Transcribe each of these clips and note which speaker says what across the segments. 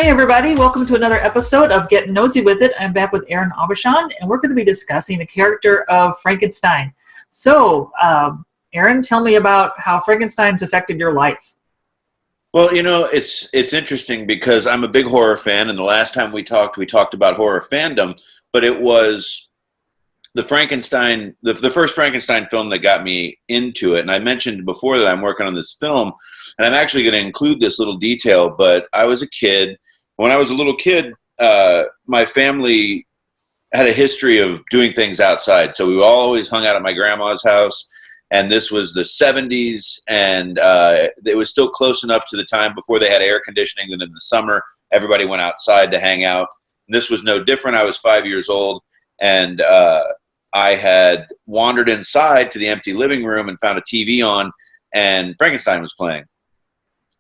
Speaker 1: everybody. Welcome to another episode of Getting Nosy With It. I'm back with AuBuchon, and we're going to be discussing the character of Frankenstein. So, Aaron, tell me about how Frankenstein's affected your life.
Speaker 2: Well, it's interesting because I'm a big horror fan, and the last time we talked about horror fandom, but it was the Frankenstein, the first Frankenstein film that got me into it. And I mentioned before that I'm working on this film, and I'm actually going to include this little detail, but I was a kid. When I was a little kid, my family had a history of doing things outside. So we all always hung out at my grandma's house, and this was the 70s, and it was still close enough to the time before they had air conditioning that in the summer, everybody went outside to hang out. And this was no different. I was 5 years old, and I had wandered inside to the empty living room and found a TV on, and Frankenstein was playing.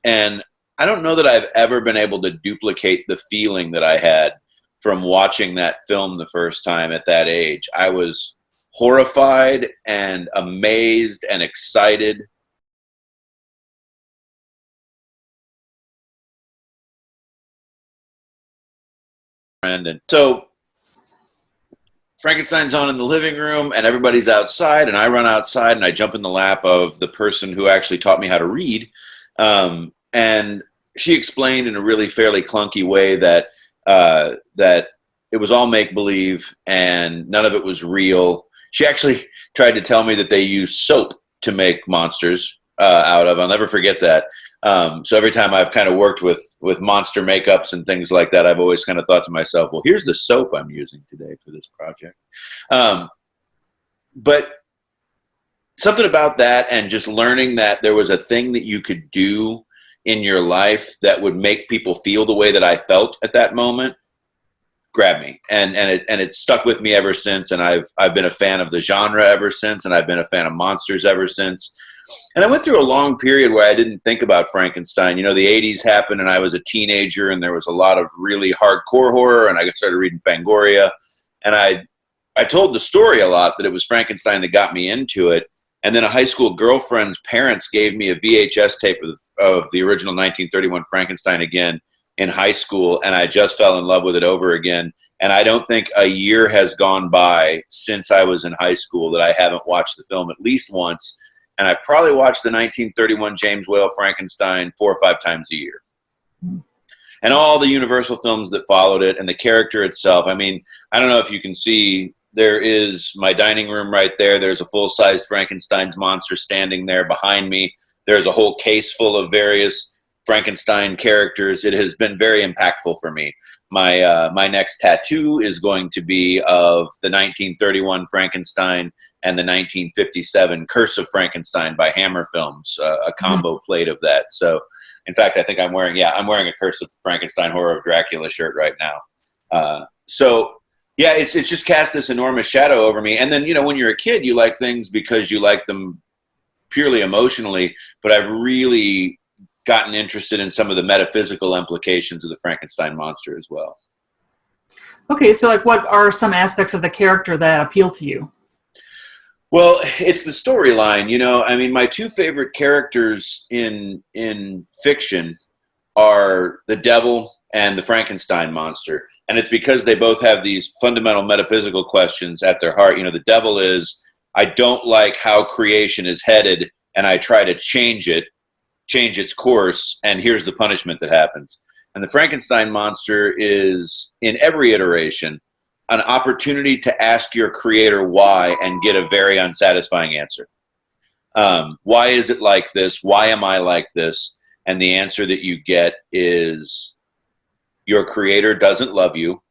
Speaker 2: And I don't know that I've ever been able to duplicate the feeling that I had from watching that film the first time at that age. I was horrified and amazed and excited. And so Frankenstein's on in the living room, and everybody's outside, and I run outside and I jump in the lap of the person who actually taught me how to read. And she explained in a really fairly clunky way that that it was all make-believe and none of it was real. She actually tried to tell me that they use soap to make monsters out of. I'll never forget that. So every time I've kind of worked with monster makeups and things like that, I've always kind of thought to myself, well, here's the soap I'm using today for this project. But something about that, and just learning that there was a thing that you could do in your life that would make people feel the way that I felt at that moment, grabbed me, and it stuck with me ever since. And I've been a fan of the genre ever since, and I've been a fan of monsters ever since. And I went through a long period where I didn't think about Frankenstein. The 80s happened, and I was a teenager, and there was a lot of really hardcore horror, and I started reading Fangoria, and I told the story a lot that it was Frankenstein that got me into it. And then a high school girlfriend's parents gave me a VHS tape of the original 1931 Frankenstein again in high school, and I just fell in love with it over again. And I don't think a year has gone by since I was in high school that I haven't watched the film at least once. And I probably watched the 1931 James Whale Frankenstein 4 or 5 times a year. And all the Universal films that followed it, and the character itself. I mean, I don't know if you can see, there is my dining room right there. There's a full-sized Frankenstein's monster standing there behind me. There's a whole case full of various Frankenstein characters. It has been very impactful for me. My next tattoo is going to be of the 1931 Frankenstein and the 1957 Curse of Frankenstein by Hammer Films, a combo plate of that. So, in fact, I think I'm wearing a Curse of Frankenstein, Horror of Dracula shirt right now. Yeah, it's just cast this enormous shadow over me. And then, when you're a kid, you like things because you like them purely emotionally, but I've really gotten interested in some of the metaphysical implications of the Frankenstein monster as well.
Speaker 1: Okay, so what are some aspects of the character that appeal to you?
Speaker 2: Well, it's the storyline, I mean, my 2 favorite characters in fiction are the devil and the Frankenstein monster. And it's because they both have these fundamental metaphysical questions at their heart. The devil is, I don't like how creation is headed, and I try to change its course, and here's the punishment that happens. And the Frankenstein monster is, in every iteration, an opportunity to ask your creator why and get a very unsatisfying answer. Why is it like this? Why am I like this? And the answer that you get is, your creator doesn't love you,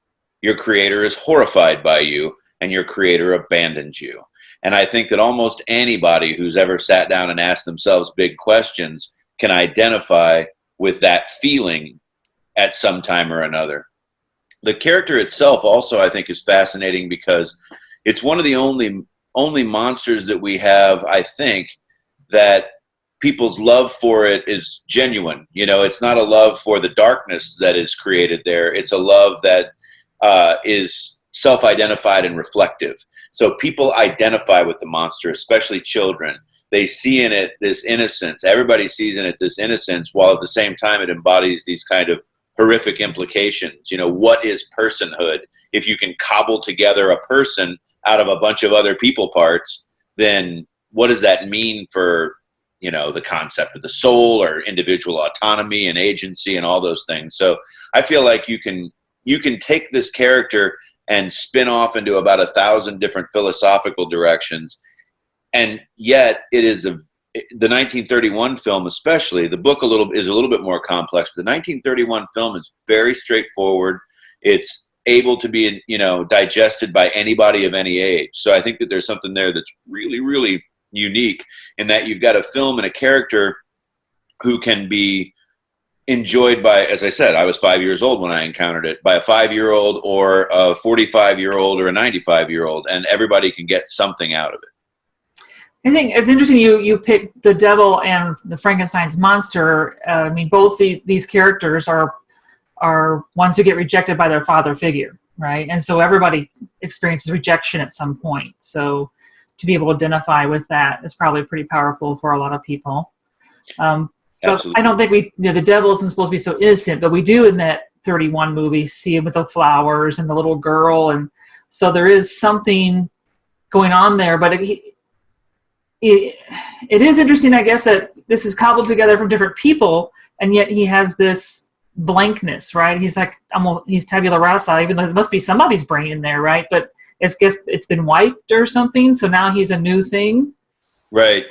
Speaker 2: your creator is horrified by you, and your creator abandons you. And I think that almost anybody who's ever sat down and asked themselves big questions can identify with that feeling at some time or another. The character itself also, I think, is fascinating because it's one of the only monsters that we have, I think, that people's love for it is genuine. It's not a love for the darkness that is created there. It's a love that is self-identified and reflective. So people identify with the monster, especially children. They see in it this innocence. Everybody sees in it this innocence, while at the same time it embodies these kind of horrific implications. What is personhood? If you can cobble together a person out of a bunch of other people parts, then what does that mean for, the concept of the soul or individual autonomy and agency and all those things? So I feel like you can take this character and spin off into about 1,000 different philosophical directions. And yet it is the 1931 film, especially the book is a little bit more complex, but the 1931 film is very straightforward. It's able to be, digested by anybody of any age. So I think that there's something there that's really, really unique in that you've got a film and a character who can be enjoyed by, as I said, I was 5 years old when I encountered it, by a 5-year-old or a 45-year-old or a 95-year-old, and everybody can get something out of it.
Speaker 1: I think it's interesting you picked the devil and the Frankenstein's monster. I mean, both these characters are ones who get rejected by their father figure, right? And so everybody experiences rejection at some point. So to be able to identify with that is probably pretty powerful for a lot of people. But I don't think the devil isn't supposed to be so innocent, but we do in that 31 movie see him with the flowers and the little girl. And so there is something going on there, but it is interesting, I guess, that this is cobbled together from different people, and yet he has this blankness, right? He's like, he's tabula rasa, even though there must be somebody's brain in there, right? But it's been wiped or something, so now he's a new thing.
Speaker 2: Right.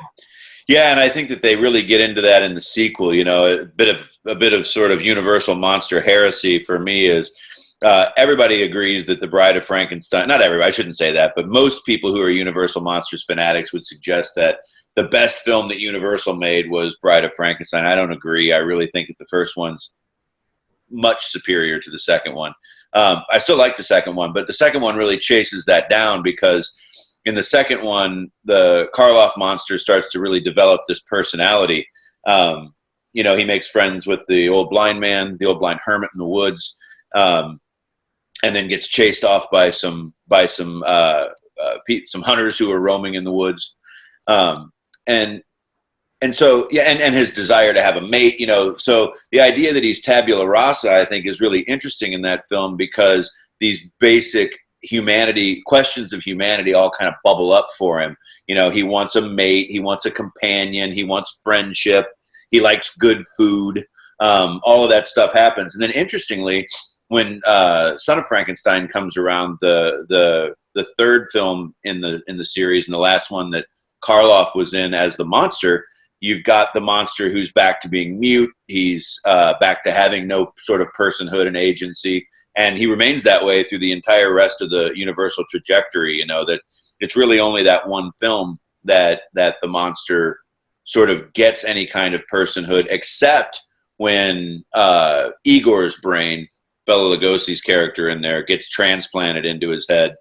Speaker 2: Yeah, and I think that they really get into that in the sequel. A bit of sort of universal monster heresy for me is everybody agrees that The Bride of Frankenstein, not everybody, I shouldn't say that, but most people who are Universal Monsters fanatics would suggest that the best film that Universal made was Bride of Frankenstein. I don't agree. I really think that the first one's much superior to the second one. I still like the second one, but the second one really chases that down because in the second one, the Karloff monster starts to really develop this personality. He makes friends with the old blind man, the old blind hermit in the woods, and then gets chased off by some hunters who are roaming in the woods, and so and his desire to have a mate. So the idea that he's tabula rasa, I think, is really interesting in that film because these basic questions of humanity all kind of bubble up for him. He wants a mate, he wants a companion, he wants friendship, he likes good food. All of that stuff happens, and then interestingly, when Son of Frankenstein comes around, the third film in the series and the last one that Karloff was in as the monster, you've got the monster who's back to being mute. He's back to having no sort of personhood and agency, and he remains that way through the entire rest of the Universal trajectory. That it's really only that one film that the monster sort of gets any kind of personhood, except when Igor's brain, Bela Lugosi's character in there, gets transplanted into his head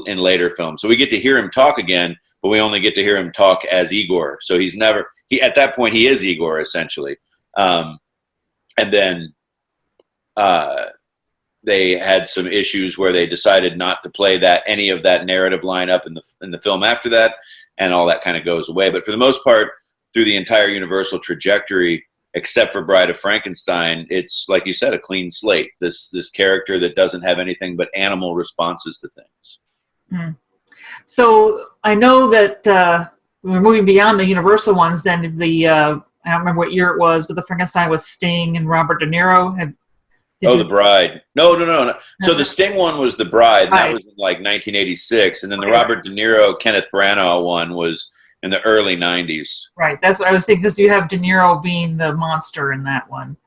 Speaker 2: in later films. So we get to hear him talk again, but we only get to hear him talk as Igor. So at that point, he is Igor, essentially. And then they had some issues where they decided not to play any of that narrative line up in the film after that, and all that kind of goes away. But for the most part, through the entire Universal trajectory, except for Bride of Frankenstein, it's, like you said, a clean slate. This character that doesn't have anything but animal responses to things.
Speaker 1: Mm. So I know that we're moving beyond the Universal ones. Then I don't remember what year it was, but the Frankenstein was Sting and Robert De Niro.
Speaker 2: The Bride. No. So the Sting one was The Bride, and that was in like 1986, and then the Robert De Niro, Kenneth Branagh one was in the early 90s. Right,
Speaker 1: that's what I was thinking, because you have De Niro being the monster in that one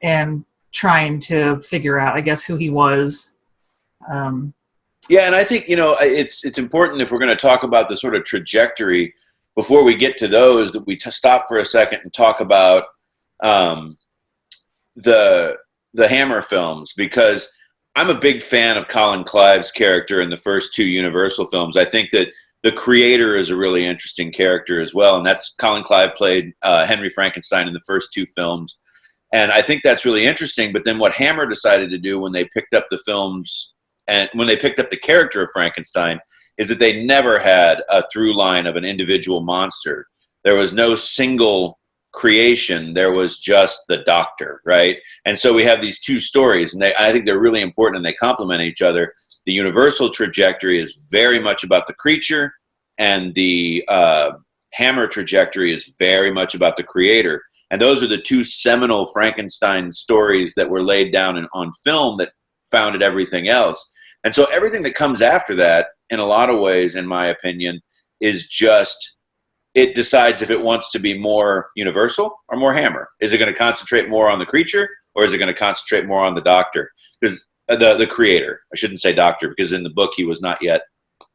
Speaker 1: and trying to figure out, I guess, who he was.
Speaker 2: Yeah, and I think, it's important, if we're going to talk about the sort of trajectory, before we get to those, that we stop for a second and talk about the Hammer films, because I'm a big fan of Colin Clive's character in the first two Universal films. I think that the creator is a really interesting character as well, and that's Colin Clive played Henry Frankenstein in the first two films, and I think that's really interesting. But then what Hammer decided to do when they picked up the films and when they picked up the character of Frankenstein is that they never had a through line of an individual monster. There was no single creation, there was just the doctor, right? And so we have these two stories, and I think they're really important, and they complement each other. The universal trajectory is very much about the creature, and the Hammer trajectory is very much about the creator. And those are the two seminal Frankenstein stories that were laid down on film that founded everything else. And so everything that comes after that, in a lot of ways, in my opinion, is just, it decides if it wants to be more universal or more Hammer. Is it going to concentrate more on the creature, or is it going to concentrate more on the doctor? Because the creator, I shouldn't say doctor, because in the book he was not yet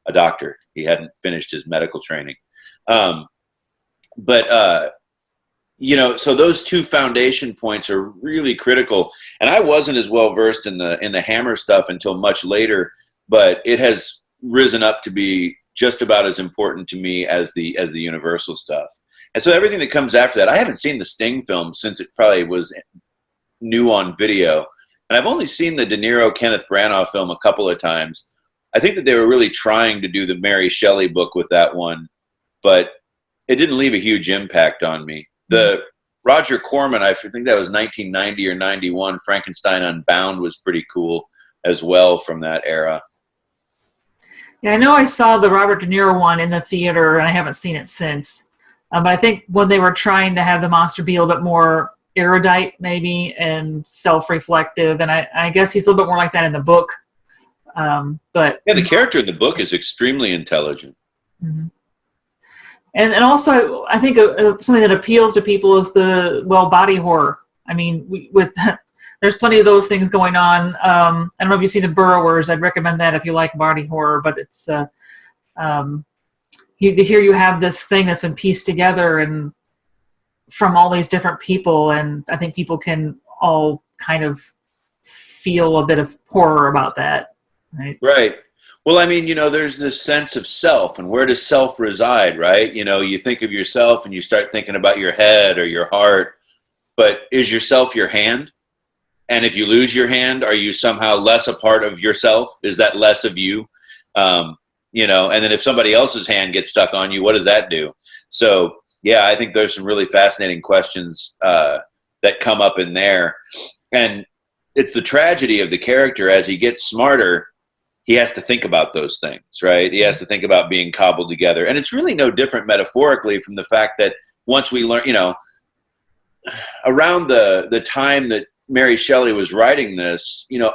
Speaker 2: a doctor. He hadn't finished his medical training. You know, so those two foundation points are really critical. And I wasn't as well versed in the Hammer stuff until much later, but it has risen up to be just about as important to me as the universal stuff. And so everything that comes after that, I haven't seen the Sting film since it probably was new on video. And I've only seen the De Niro Kenneth Branagh film a couple of times. I think that they were really trying to do the Mary Shelley book with that one, but it didn't leave a huge impact on me. The Roger Corman, I think that was 1990 or 91, Frankenstein Unbound was pretty cool as well from that era.
Speaker 1: Yeah, I know I saw the Robert De Niro one in the theater, and I haven't seen it since. But I think when they were trying to have the monster be a little bit more erudite, maybe, and self-reflective, and I guess he's a little bit more like that in the book. But
Speaker 2: yeah, the character in the book is extremely intelligent.
Speaker 1: Mm-hmm. And also, I think something that appeals to people is the body horror. I mean, there's plenty of those things going on. I don't know if you've seen The Burrowers. I'd recommend that if you like body horror. But it's here you have this thing that's been pieced together and from all these different people, and I think people can all kind of feel a bit of horror about that, right?
Speaker 2: Right. Well, I mean, you know, there's this sense of self, and where does self reside, right? You know, you think of yourself and you start thinking about your head or your heart, but is yourself your hand? And if you lose your hand, are you somehow less a part of yourself? Is that less of you? You know, and then if somebody else's hand gets stuck on you, what does that do? So, yeah, I think there's some really fascinating questions that come up in there. And it's the tragedy of the character. As he gets smarter, he has to think about those things, right? He has to think about being cobbled together. And it's really no different metaphorically from the fact that once we learn, you know, around the time that Mary Shelley was writing this, you know,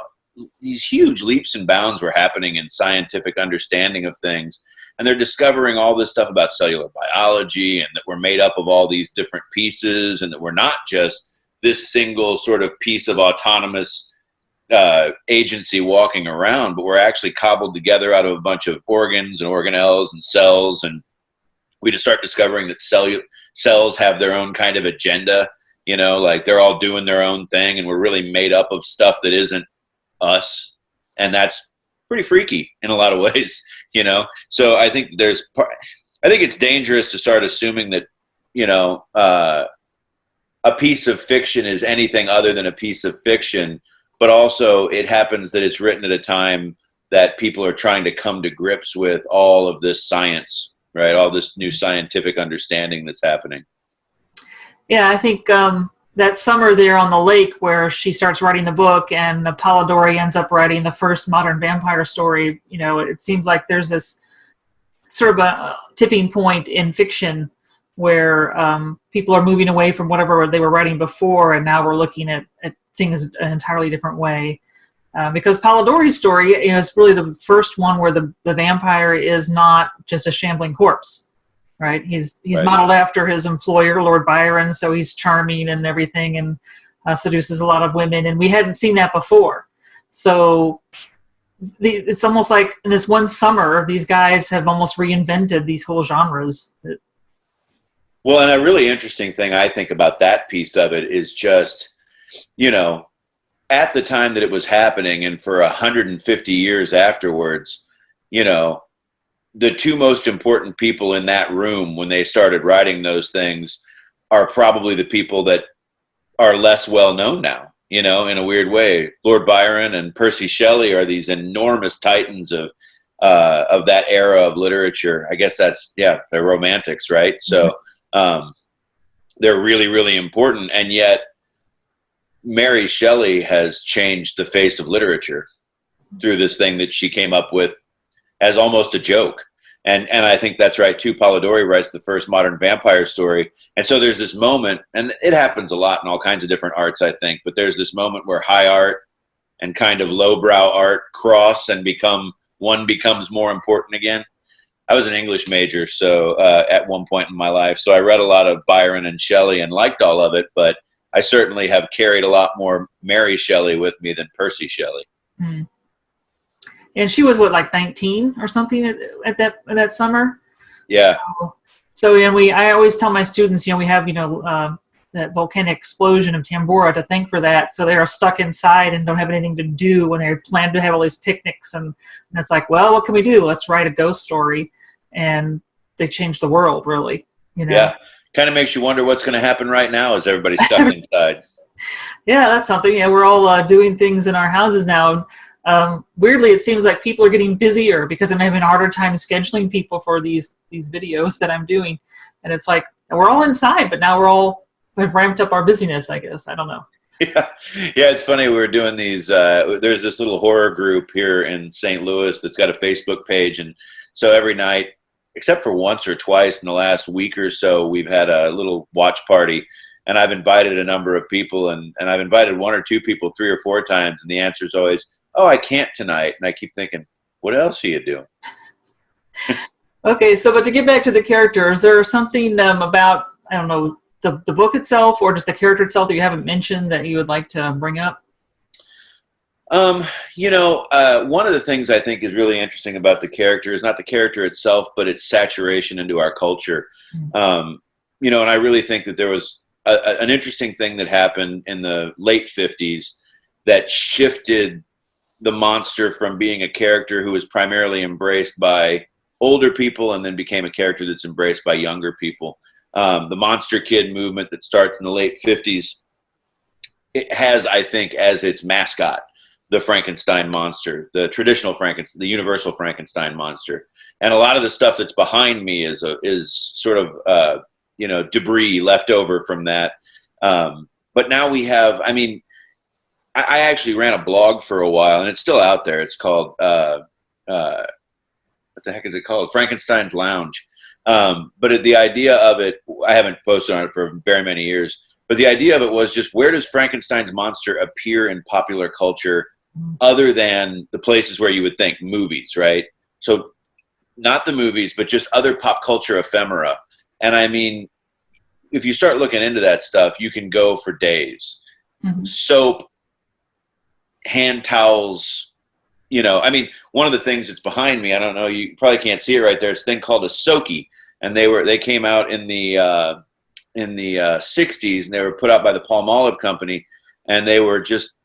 Speaker 2: these huge leaps and bounds were happening in scientific understanding of things. And they're discovering all this stuff about cellular biology, and that we're made up of all these different pieces, and that we're not just this single sort of piece of autonomous agency walking around, but we're actually cobbled together out of a bunch of organs and organelles and cells. And we just start discovering that cells have their own kind of agenda, you know, like they're all doing their own thing, and we're really made up of stuff that isn't us. And that's pretty freaky in a lot of ways, you know? So I think I think it's dangerous to start assuming that, you know, a piece of fiction is anything other than a piece of fiction. But also it happens that it's written at a time that people are trying to come to grips with all of this science, right? All this new scientific understanding that's happening.
Speaker 1: Yeah, I think that summer there on the lake where she starts writing the book and Polidori ends up writing the first modern vampire story, you know, it seems like there's this sort of a tipping point in fiction where people are moving away from whatever they were writing before, and now we're looking at things an entirely different way. Because Polidori's story, you know, is really the first one where the vampire is not just a shambling corpse, right? He's right. Modeled after his employer, Lord Byron, so he's charming and everything, and seduces a lot of women, and we hadn't seen that before. So it's almost like in this one summer, these guys have almost reinvented these whole genres.
Speaker 2: Well, and a really interesting thing I think about that piece of it is just, you know, at the time that it was happening and for 150 years afterwards, you know, the two most important people in that room when they started writing those things are probably the people that are less well known now, you know, in a weird way. Lord Byron and Percy Shelley are these enormous titans of that era of literature. I guess that's, yeah, they're romantics, right? So, they're really, really important. And yet Mary Shelley has changed the face of literature through this thing that she came up with as almost a joke. And I think that's right too. Polidori writes the first modern vampire story. And so there's this moment, and it happens a lot in all kinds of different arts, I think, but there's this moment where high art and kind of lowbrow art cross and one becomes more important again. I was an English major, so at one point in my life, so I read a lot of Byron and Shelley and liked all of it, but I certainly have carried a lot more Mary Shelley with me than Percy Shelley.
Speaker 1: Mm. And she was what, like 19 or something at that summer?
Speaker 2: Yeah.
Speaker 1: So I always tell my students, we have, that volcanic explosion of Tambora to thank for that. So they are stuck inside and don't have anything to do when they plan to have all these picnics. And it's like, well, what can we do? Let's write a ghost story. And they changed the world, really.
Speaker 2: Yeah. Kind of makes you wonder what's going to happen right now as everybody's stuck inside.
Speaker 1: Yeah, that's something. Yeah, we're all doing things in our houses now. Weirdly, it seems like people are getting busier because I'm having a harder time scheduling people for these videos that I'm doing. And it's like, we're all inside, but now we've ramped up our busyness, I guess. I don't know.
Speaker 2: Yeah, it's funny. We were doing these. There's this little horror group here in St. Louis that's got a Facebook page, and so every night, except for once or twice in the last week or so, we've had a little watch party, and I've invited a number of people, and I've invited one or two people 3 or 4 times, and the answer is always, "Oh, I can't tonight," and I keep thinking, "What else are you doing?"
Speaker 1: Okay, so but to get back to the character, is there something about, I don't know, the book itself or just the character itself that you haven't mentioned that you would like to bring up?
Speaker 2: One of the things I think is really interesting about the character is not the character itself, but its saturation into our culture. And I really think that there was an interesting thing that happened in the late 50s that shifted the monster from being a character who was primarily embraced by older people and then became a character that's embraced by younger people. The Monster Kid movement that starts in the late 50s, it has, I think, as its mascot, the Frankenstein monster, the traditional Frankenstein, the universal Frankenstein monster. And a lot of the stuff that's behind me is sort of, debris left over from that. But now we have, I actually ran a blog for a while, and it's still out there. It's called, what the heck is it called? Frankenstein's Lounge. But the idea of it, I haven't posted on it for very many years, but the idea of it was just, where does Frankenstein's monster appear in popular culture other than the places where you would think movies, right? So not the movies, but just other pop culture ephemera. And if you start looking into that stuff, you can go for days. Mm-hmm. Soap, hand towels, one of the things that's behind me, I don't know, you probably can't see it right there. It's a thing called a Soaky, and they came out in the 60s, and they were put out by the Palmolive Company, and they were just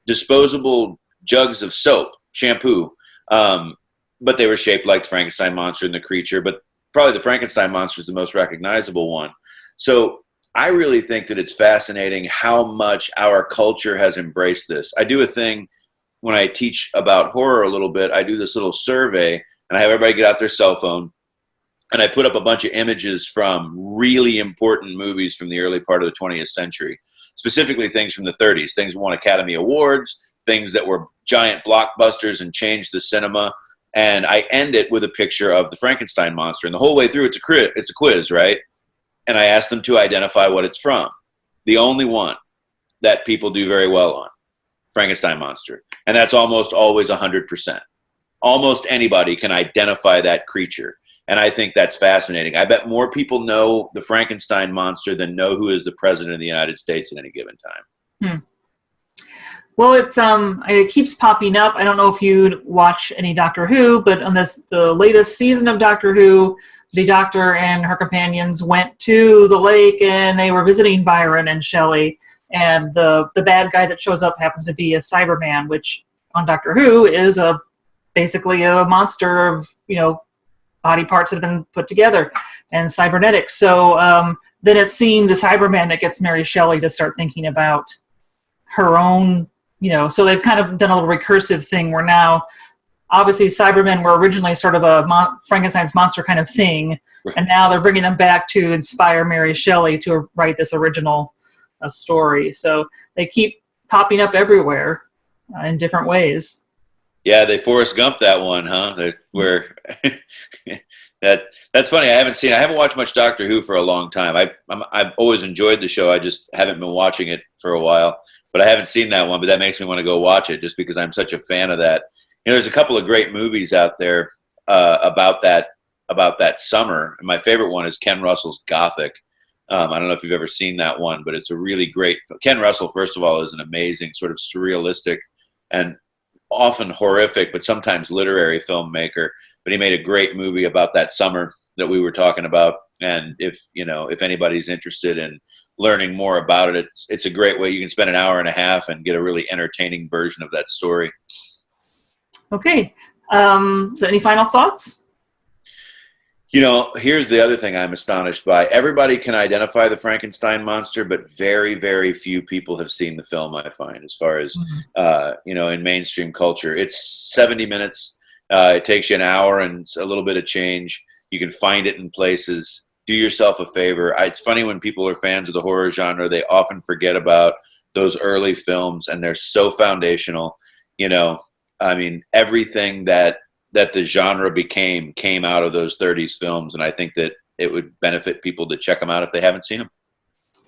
Speaker 2: disposable jugs of soap, shampoo, but they were shaped like the Frankenstein monster and the creature, but probably the Frankenstein monster is the most recognizable one. So I really think that it's fascinating how much our culture has embraced this. I do a thing when I teach about horror a little bit. I do this little survey, and I have everybody get out their cell phone, and I put up a bunch of images from really important movies from the early part of the 20th century, specifically things from the 30s, things that won Academy Awards, things that were giant blockbusters and changed the cinema. And I end it with a picture of the Frankenstein monster. And the whole way through, it's a quiz, right? And I ask them to identify what it's from. The only one that people do very well on, Frankenstein monster. And that's almost always 100%. Almost anybody can identify that creature. And I think that's fascinating. I bet more people know the Frankenstein monster than know who is the president of the United States at any given time.
Speaker 1: Well, it keeps popping up. I don't know if you'd watch any Doctor Who, but on the latest season of Doctor Who, the Doctor and her companions went to the lake, and they were visiting Byron and Shelley. And the bad guy that shows up happens to be a Cyberman, which on Doctor Who is basically a monster of body parts that have been put together and cybernetics. So then it's seeing the Cyberman that gets Mary Shelley to start thinking about her own. So they've kind of done a little recursive thing where now obviously Cybermen were originally sort of a Frankenstein's monster kind of thing, and now they're bringing them back to inspire Mary Shelley to write this original story. So they keep popping up everywhere in different ways.
Speaker 2: Yeah, they Forrest Gump that one, huh? That's funny. I haven't watched much Doctor Who for a long time. I've always enjoyed the show. I just haven't been watching it for a while. But I haven't seen that one. But that makes me want to go watch it just because I'm such a fan of that. There's a couple of great movies out there about that summer. And my favorite one is Ken Russell's Gothic. I don't know if you've ever seen that one, but it's a really great. Ken Russell, first of all, is an amazing sort of surrealistic and often horrific, but sometimes literary filmmaker. But he made a great movie about that summer that we were talking about. And if anybody's interested in learning more about it, it's a great way. You can spend an hour and a half and get a really entertaining version of that story.
Speaker 1: Okay. So any final thoughts?
Speaker 2: Here's the other thing I'm astonished by. Everybody can identify the Frankenstein monster, but very, very few people have seen the film, I find, as far as, in mainstream culture. It's 70 minutes. It takes you an hour and a little bit of change. You can find it in places. Do yourself a favor. It's funny when people are fans of the horror genre, they often forget about those early films, and they're so foundational. Everything that the genre came out of those 30s films, and I think that it would benefit people to check them out if they haven't seen them.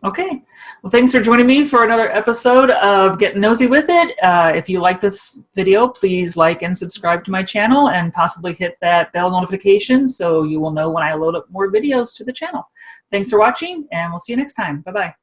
Speaker 1: Okay. Well, thanks for joining me for another episode of Getting Nosy With It. If you like this video, please like and subscribe to my channel and possibly hit that bell notification so you will know when I load up more videos to the channel. Thanks for watching, and we'll see you next time. Bye-bye.